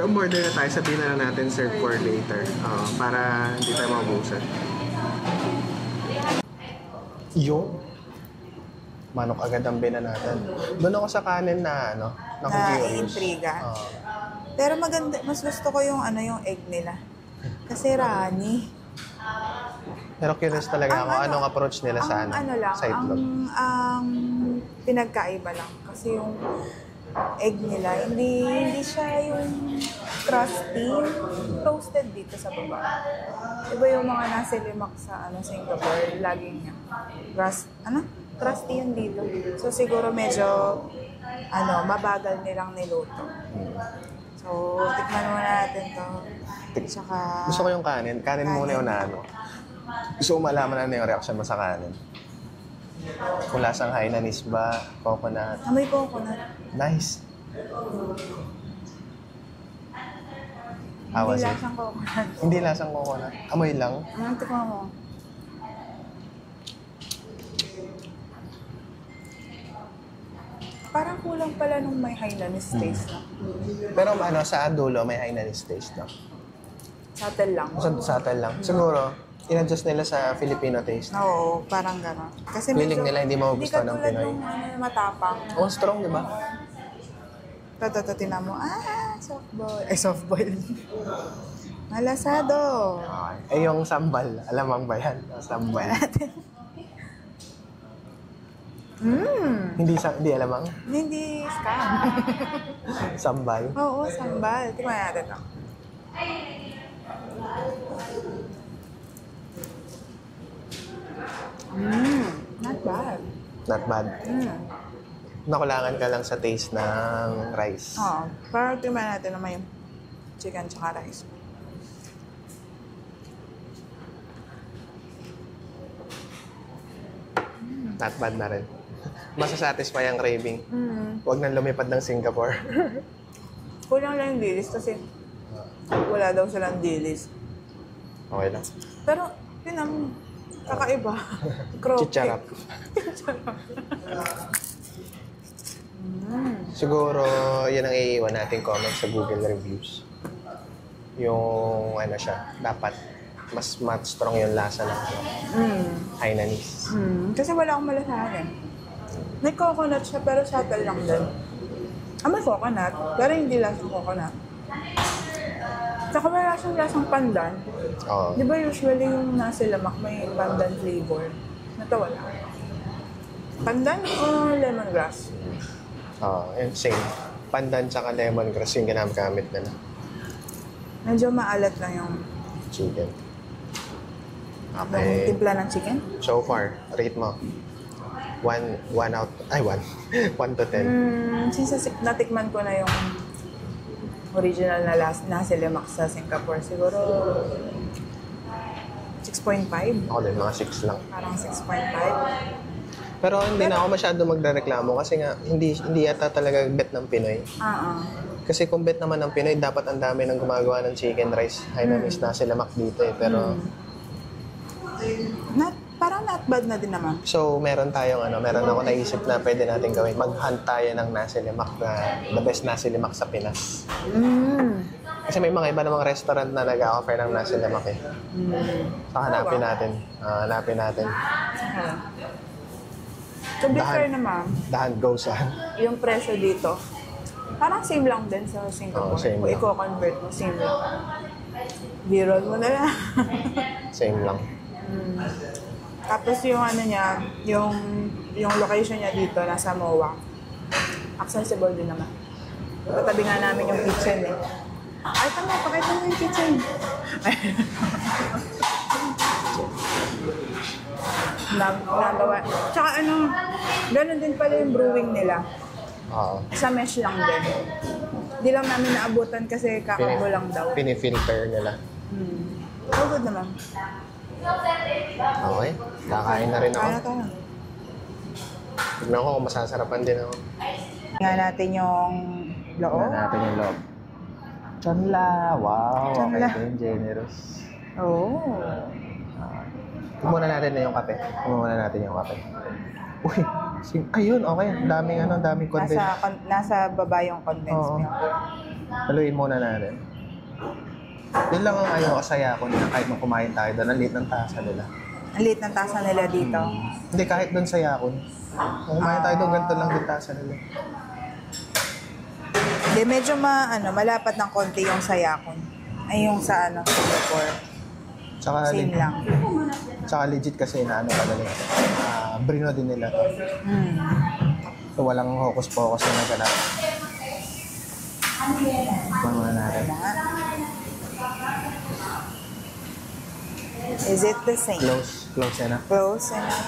umorder na tayo, sabihin na lang natin serve for later. Para hindi tayo mabusan. Yung manok agad ang bina natin. Doon ako sa kanin na na-intriga. Pero maganda, mas gusto ko yung yung egg nila. Kasi runny. Pero curious talaga ako, anong approach nila sa sa itlog? Ang pinagkaiba lang. Kasi yung egg nila, hindi siya yung crusty. Toasted dito sa baba. Iba yung mga nasa limak sa Singapore, laging crusty yun dito. So siguro medyo mabagal nilang niluto. So tikman muna natin to. Tsaka gusto ko yung kanin. Kanin muna yung gusto ko malaman yung reaction mo sa kanin. Kung lasang Hainanese ba, coconut. Amoy coconut. Nice. Hindi lasang coconut. Hindi lasang coconut. Amoy lang. Tikman mo. Parang kulang pala nung may Hainanese taste na. Pero sa dulo may Hainanese taste na. Subtle lang. Subtle lang. Siguro, in-adjust nila sa Filipino taste. Oo, parang gano'n. Kasi feeling nila hindi magugustuhan ng Pinoy. Hindi katulad nung matapang. Strong, di ba? Tinan mo, softball. Ay, softball. Malasado. Yung sambal. Alamang ba yan? Sambal. Hindi alamang? Hindi scam. Sambal? Oo, sambal. Tingnan natin ito. Not bad. Not bad. Nakulangan ka lang sa taste ng rice. Oo. Pero tingnan natin naman yung chicken tsaka rice. Not bad na rin. Masasatisfy ang craving. Huwag nang lumipad ng Singapore. Kulang lang yung dilis kasi wala daw silang dilis. Okay lang. Pero, tinan kakaiba. Chicharap. Siguro, yun ang iiwan natin comment sa Google Reviews. Yung, dapat mas strong yung lasa ng Hainanese. Kasi wala akong malasahan eh. May coconut siya, pero subtle lang din. May coconut, pero hindi lasang coconut. Saka wala siyang lasang pandan. Di ba usually yung nasa lamak may pandan flavor? Ito wala. Pandan o lemongrass? Same. Pandan tsaka lemongrass yung ginamit nila. Medyo maalat lang yung chicken. Okay. Yung timpla ng chicken? So far, rate mo? 1 to 10. Since natikman ko na yung original na nasi lemak sa Singapore, siguro 6.5. Ako din, mga 6 lang. Parang 6.5. Pero hindi na ako masyado magreklamo kasi nga hindi yata talaga bet ng Pinoy. Kasi kung bet naman ng Pinoy, dapat ang dami nang gumagawa ng chicken rice. Hainanese nasi lemak dito eh. Pero parang not bad na din naman. So, meron ako naisip na pwede natin gawin. Mag-hunt tayo ng nasi lemak na the best nasi lemak sa Pinas. Kasi may mga iba namang restaurant na nag-offer ng nasi lemak eh. So, hanapin natin. To be fair naman, the hunt goes on. Yung presyo dito, parang same lang din sa Singapore. Same Kung i-convert mo, same lang. B-roll mo na lang. Same lang. Tapos yung yung location niya dito, nasa MOA. Accessible din naman. Katabi nga namin yung kitchen eh. Ay, pakita mo yung kitchen. Nagawa. Tsaka ganun din pala yung brewing nila. Sa mesh lang din. Di lang namin naabutan kasi kakabo lang daw. Pinifilter nila. So good naman. Okay. Kakain na rin ako. Tignan ko kung masasarapan din ako. Tingnan natin yung loob. Chanla. Wow. Chanla. Okay, generous. Kumuha natin na yung kape. Uy, ayun, okay. Daming condensed. Nasa baba yung condensed milk. Haluin muna natin. Yun lang ang ayaw kasaya ko na kahit nung kumain tayo doon, ang liit ng tasa nila. Ang liit ng tasa nila dito. Hindi, kahit doon sa Yakon. Kung kumain tayo doon, ganito lang din tasa nila. Hindi, medyo malapat ng konti yung sa Yakon. Ay, yung sa Singapore. Tsaka, Same lang. Tsaka legit kasi na talaga. Brino din nila to. So, walang hocus-pocus na naganap. Panguna natin. Is it the same? Close enough. Close enough.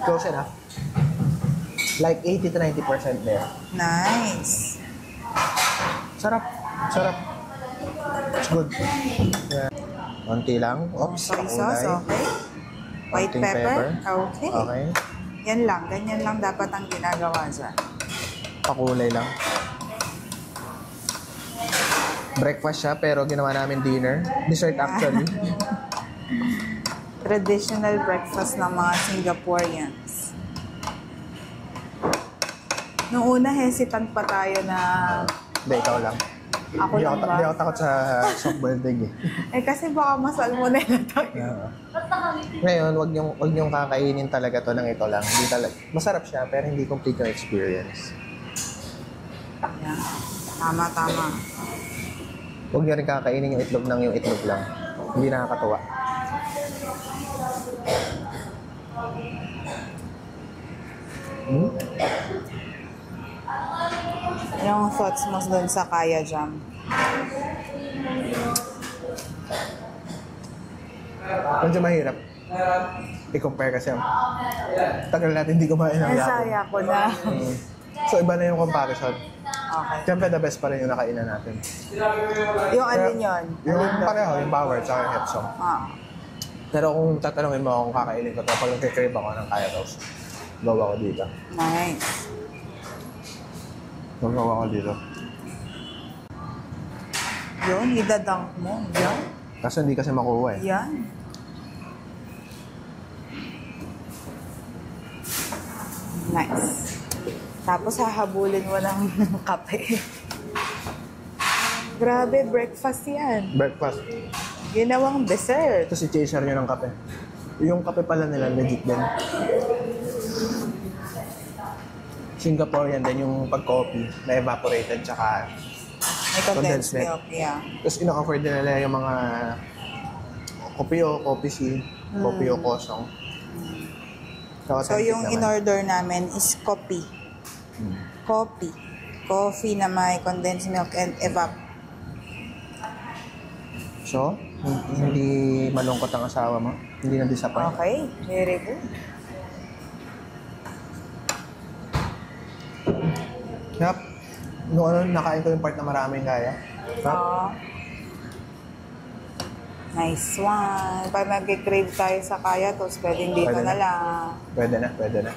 Close enough. Like 80 to 90% there. Nice. Sarap. It's good. Yeah. Konti lang. Oops, Soy sauce, kulay. okay. White Konting pepper, okay. Okay. Yan lang, ganyan lang dapat ang ginagawa dyan. Pakulay lang. Breakfast siya pero ginawa namin dinner. Dessert actually. Traditional breakfast ng mga Singaporeans. Noong una, hesitant pa tayo na Hindi, ikaw lang. ako lang ba? Hindi ako takot sa soft-boiled egg eh. Kasi baka masalmonella tayo. Ngayon, wag niyong kakainin talaga to ng ito lang. Hindi talaga. Masarap siya pero hindi complete yung experience. Yan. Tama. Huwag niyo rin kakainin yung itlog ng yung itlog lang. Hindi nakakatuwa. Yung thoughts mo dun sa Kaya Jam? Medyo mahirap. I-compare kasi tagal natin hindi kumain ng Yakon. Saya ko na. So iba na yung comparison. Okay. Siyempre the best pa rin yung nakainan natin. Yung alin yun? Yung Alin doon? pareho, yung Power at yung Hepsong. Pero kung tatanungin mo ako kung kakainin ko to, pag nag-crave ako ng Kaya Toast, gawa ko dito. Nice. Gawa ko dito. Yun, idadunk mo. Yan. Kasi hindi kasi makuha eh. Yan. Nice. Tapos hahabulin mo ng kape. Grabe, breakfast yan. Breakfast. Ginawang dessert. Ito si chaser nyo ng kape. Yung kape pala nila, legit din. Singaporean din yung pag-coffee na evaporated tsaka May condensed milk, yeah. tapos ina-offer din nila yung mga kopio, coffee C, kopio, kosong. So yung in-order namin is coffee. Coffee. Coffee na may condensed milk and evap. So, hindi malungkot ang asawa mo? Hindi na-disappoint? Okay, very good. Yep. Noong nakain ko yung part na maraming kaya. Nice one. Pag nag-crave tayo sa Kaya Toast, pwedeng dito Pwede na na. lang. Pwede na.